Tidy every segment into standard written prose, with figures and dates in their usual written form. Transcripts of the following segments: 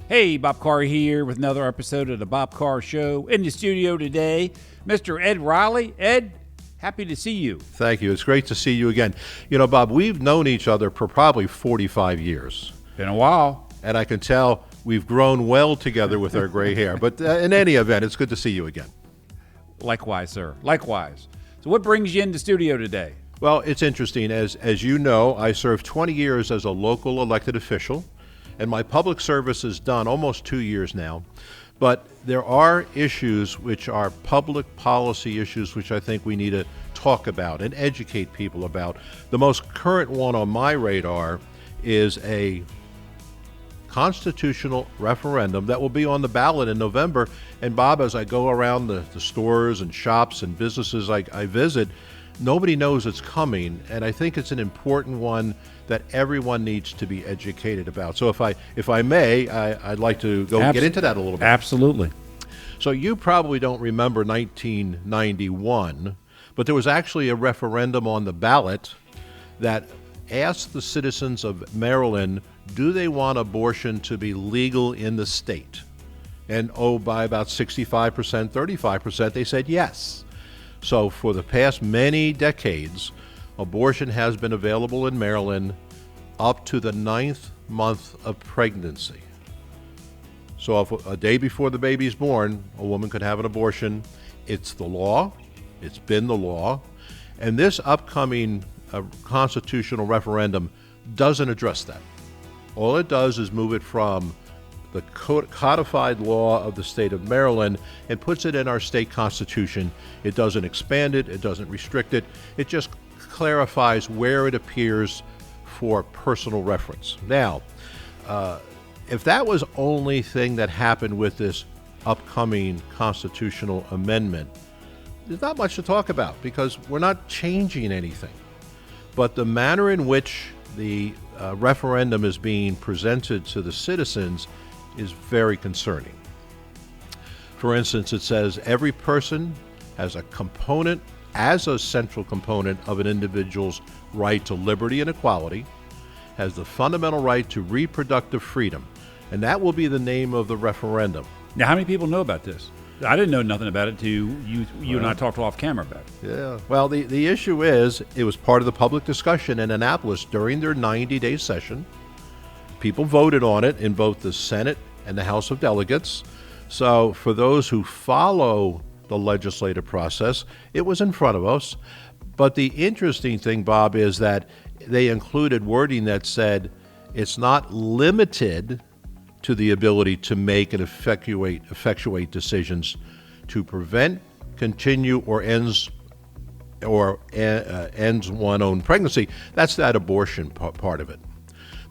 Hey, Bob Carr here with another episode of the Bob Carr Show. In the studio today, Mr. Ed Reilly. Ed, happy to see you. Thank you. It's great to see you again. You know, Bob, we've known each other for probably 45 years. Been a while. And I can tell we've grown well together with our gray hair. But in any event, it's good to see you again. Likewise, sir. Likewise. So what brings you in the studio today? Well, it's interesting. As you know, I served 20 years as a local elected official, and my public service is done almost 2 years now. But there are issues which are public policy issues which I think we need to talk about and educate people about. The most current one on my radar is a constitutional referendum that will be on the ballot in November. And Bob, as I go around the stores and shops and businesses I visit, nobody knows it's coming, and I think it's an important one that everyone needs to be educated about. So if I may, I'd like to get into that a little bit. Absolutely. So you probably don't remember 1991, but there was actually a referendum on the ballot that asked the citizens of Maryland, do they want abortion to be legal in the state? And by about 65%, 35%, they said yes. So for the past many decades, abortion has been available in Maryland up to the 9th month of pregnancy. So if a day before the baby's born, a woman could have an abortion. It's the law. It's been the law. And this upcoming constitutional referendum doesn't address that. All it does is move it from the codified law of the state of Maryland and puts it in our state constitution. It doesn't expand it. It doesn't restrict it. It just clarifies where it appears for personal reference. Now, if that was only thing that happened with this upcoming constitutional amendment, there's not much to talk about because we're not changing anything. But the manner in which the referendum is being presented to the citizens is very concerning. For instance, it says every person has a component, as a central component of an individual's right to liberty and equality, has the fundamental right to reproductive freedom. And that will be the name of the referendum. Now, how many people know about this? I didn't know nothing about it till you and I talked off camera about it. Yeah. Well, the issue is it was part of the public discussion in Annapolis during their 90-day session. People voted on it in both the Senate and the House of Delegates. So for those who follow the legislative process, it was in front of us. But the interesting thing, Bob, is that they included wording that said it's not limited to the ability to make and effectuate decisions to prevent, continue, or ends one's own pregnancy. That's that abortion part of it.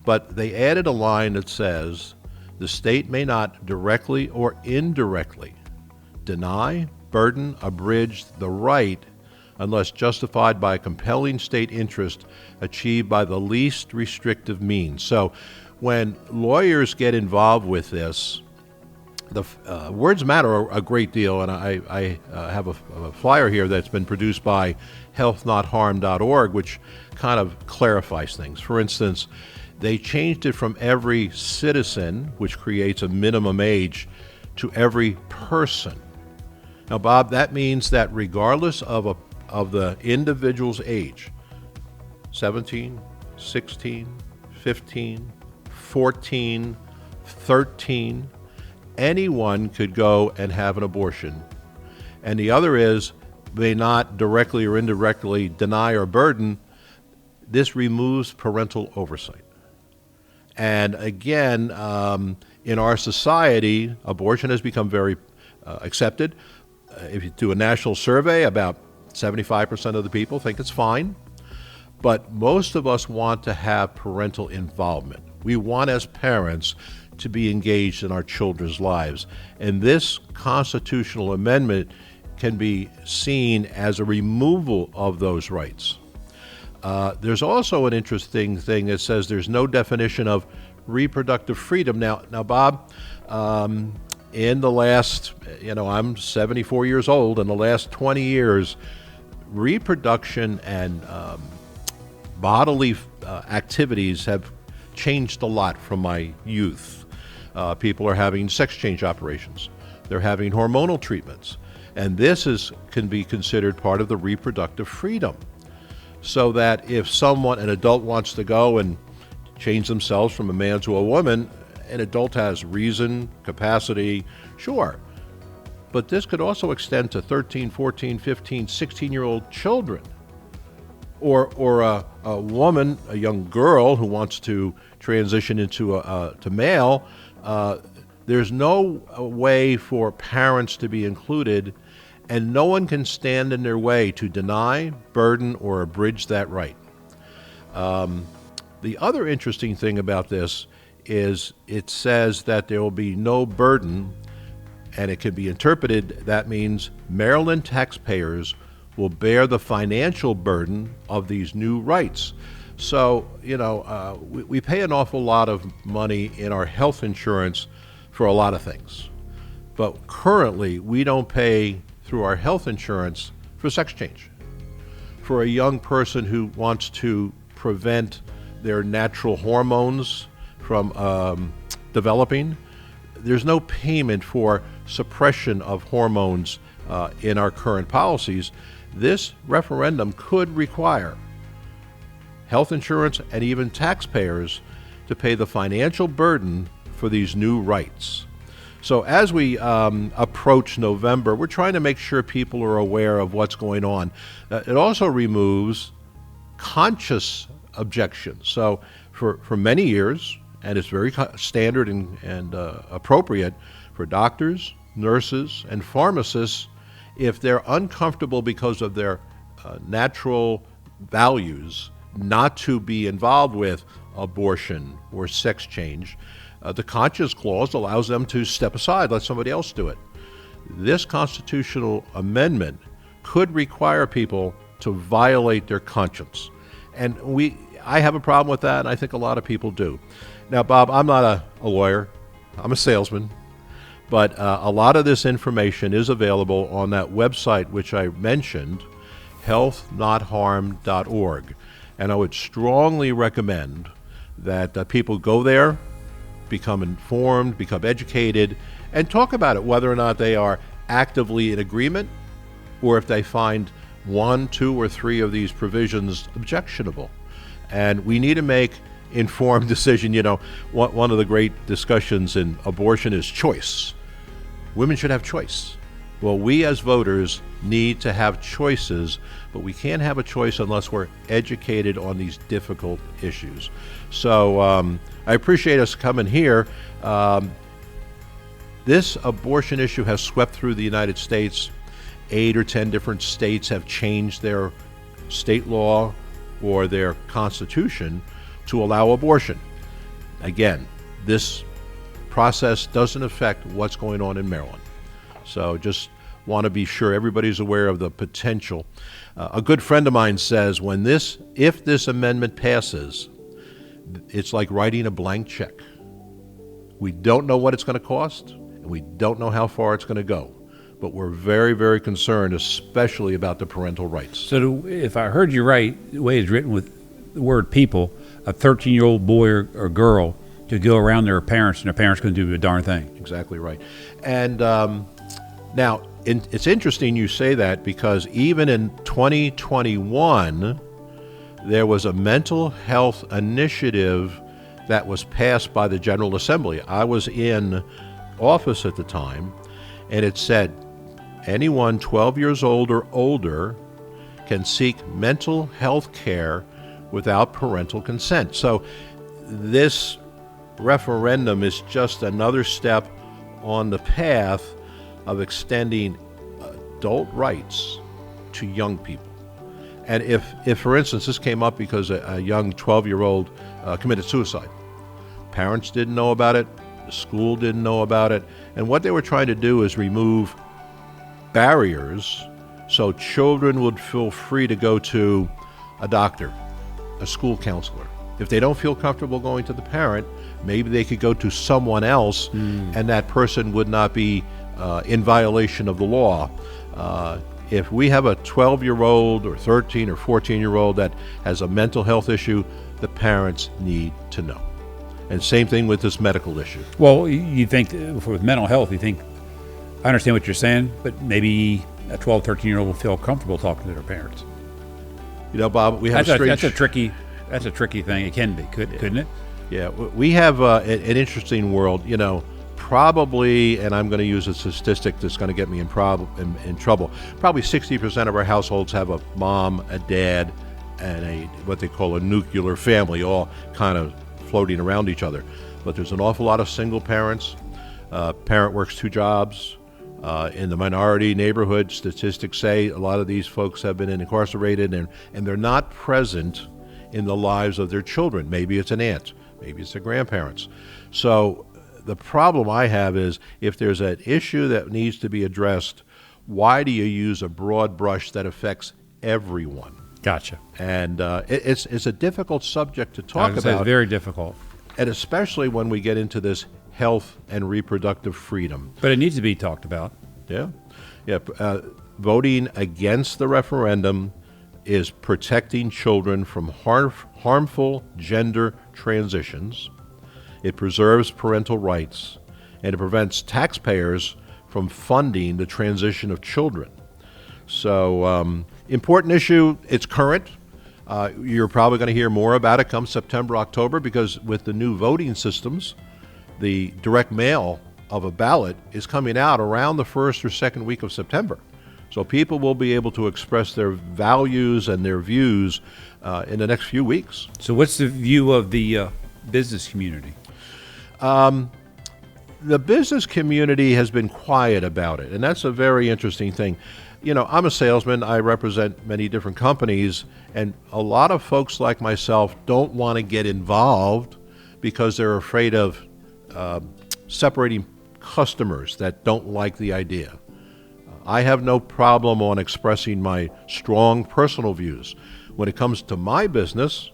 But they added a line that says the state may not directly or indirectly deny, burden, abridge the right unless justified by a compelling state interest achieved by the least restrictive means. So when lawyers get involved with this, the words matter a great deal, and I have a flyer here that's been produced by healthnotharm.org, which kind of clarifies things. For instance, they changed it from every citizen, which creates a minimum age, to every person. Now, Bob, that means that regardless of the individual's age, 17, 16, 15, 14, 13, anyone could go and have an abortion. And the other is, may not directly or indirectly deny or burden. This removes parental oversight. And again, in our society, abortion has become very accepted. If you do a national survey, about 75% of the people think it's fine. But most of us want to have parental involvement. We want, as parents, to be engaged in our children's lives. And this constitutional amendment can be seen as a removal of those rights. There's also an interesting thing that says there's no definition of reproductive freedom. Now, Bob, in the last, I'm 74 years old. In the last 20 years, reproduction and bodily activities have changed a lot from my youth. People are having sex change operations. They're having hormonal treatments. And this can be considered part of the reproductive freedom. So that if an adult wants to go and change themselves from a man to a woman, an adult has reason, capacity, sure. But this could also extend to 13, 14, 15, 16-year-old children. Or a woman, a young girl who wants to transition into to male. There's no way for parents to be included, and no one can stand in their way to deny, burden, or abridge that right. The other interesting thing about this is it says that there will be no burden, and it can be interpreted that means Maryland taxpayers will bear the financial burden of these new rights. So, we pay an awful lot of money in our health insurance for a lot of things. But currently, we don't pay through our health insurance for sex change. For a young person who wants to prevent their natural hormones from developing, there's no payment for suppression of hormones in our current policies. This referendum could require health insurance and even taxpayers to pay the financial burden for these new rights. So as we approach November, we're trying to make sure people are aware of what's going on. It also removes conscious objections. So for many years, and it's very standard and appropriate for doctors, nurses, and pharmacists, if they're uncomfortable because of their natural values, not to be involved with abortion or sex change, the conscience clause allows them to step aside, let somebody else do it. This constitutional amendment could require people to violate their conscience. And I have a problem with that, and I think a lot of people do. Now, Bob, I'm not a lawyer. I'm a salesman. But a lot of this information is available on that website which I mentioned, healthnotharm.org. And I would strongly recommend that people go there, become informed, become educated, and talk about it, whether or not they are actively in agreement or if they find 1, 2, or 3 of these provisions objectionable. And we need to make informed decision. One of the great discussions in abortion is choice. Women should have choice. Well, we as voters need to have choices, but we can't have a choice unless we're educated on these difficult issues. So I appreciate us coming here. This abortion issue has swept through the United States. 8 or 10 different states have changed their state law or their constitution to allow abortion. Again, this process doesn't affect what's going on in Maryland. So just want to be sure everybody's aware of the potential. A good friend of mine says if this amendment passes, it's like writing a blank check. We don't know what it's going to cost, and we don't know how far it's going to go. But we're very, very concerned, especially about the parental rights. So if I heard you right, the way it's written with the word people, a 13-year-old boy or girl could go around their parents, and their parents couldn't do a darn thing. Exactly right. And now, it's interesting you say that, because even in 2021, there was a mental health initiative that was passed by the General Assembly. I was in office at the time, and it said anyone 12 years old or older can seek mental health care without parental consent. So this referendum is just another step on the path of extending adult rights to young people. And if for instance, this came up because a young 12-year-old committed suicide, parents didn't know about it, the school didn't know about it, and what they were trying to do is remove barriers so children would feel free to go to a doctor, a school counselor. If they don't feel comfortable going to the parent, maybe they could go to someone else, and that person would not be in violation of the law. If we have a 12-year-old or 13 or 14-year-old that has a mental health issue, the parents need to know. And same thing with this medical issue. Well, you think with mental health, you think, I understand what you're saying, but maybe a 12, 13-year-old will feel comfortable talking to their parents. You know, Bob, we have that's a tricky thing. It can be, couldn't it? Yeah, we have an interesting world. You know, probably, and I'm going to use a statistic that's going to get me in trouble. Probably 60% of our households have a mom, a dad, and what they call a nuclear family, all kind of floating around each other. But there's an awful lot of single parents. Parent works 2 jobs. In the minority neighborhood, statistics say a lot of these folks have been incarcerated, and they're not present in the lives of their children. Maybe it's an aunt, maybe it's their grandparents. So the problem I have is, if there's an issue that needs to be addressed, why do you use a broad brush that affects everyone? Gotcha. And it's a difficult subject to talk about. It's very difficult. And especially when we get into this health and reproductive freedom. But it needs to be talked about. Yeah. Voting against the referendum is protecting children from harmful gender transitions. It preserves parental rights, and it prevents taxpayers from funding the transition of children. So, important issue. It's current. You're probably going to hear more about it come September, October, because with the new voting systems, the direct mail of a ballot is coming out around the first or second week of September. So people will be able to express their values and their views in the next few weeks. So what's the view of the business community? The business community has been quiet about it, and that's a very interesting thing. You know, I'm a salesman. I represent many different companies, and a lot of folks like myself don't want to get involved because they're afraid of separating customers that don't like the idea. I have no problem on expressing my strong personal views. When it comes to my business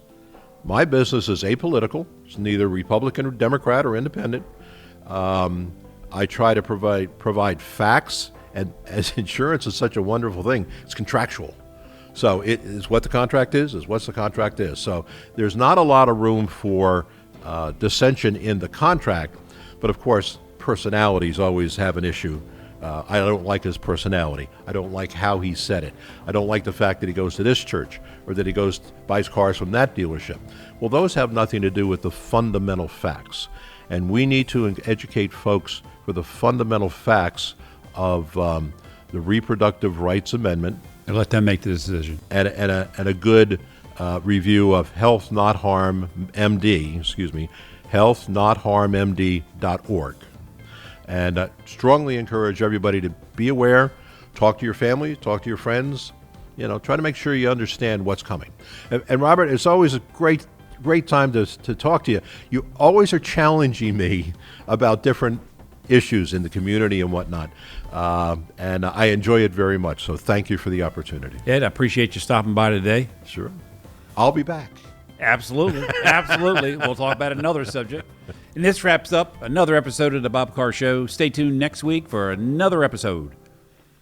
is apolitical. It's neither Republican or Democrat or independent. I try to provide facts, and as insurance is such a wonderful thing, it's contractual. So it is what the contract is what the contract is. So there's not a lot of room for dissension in the contract. But of course, personalities always have an issue. I don't like his personality. I don't like how he said it. I don't like the fact that he goes to this church or that he buys cars from that dealership. Well, those have nothing to do with the fundamental facts. And we need to educate folks for the fundamental facts of the Reproductive Rights Amendment. And let them make the decision. And a good review of Health Not Harm MD, healthnotharmmd.org. And strongly encourage everybody to be aware, talk to your family, talk to your friends, try to make sure you understand what's coming. And Robert, it's always a great time to talk to you. You always are challenging me about different issues in the community and whatnot. And I enjoy it very much. So thank you for the opportunity. Ed, I appreciate you stopping by today. Sure. I'll be back. Absolutely. Absolutely. We'll talk about another subject. And this wraps up another episode of the Bob Carr Show. Stay tuned next week for another episode.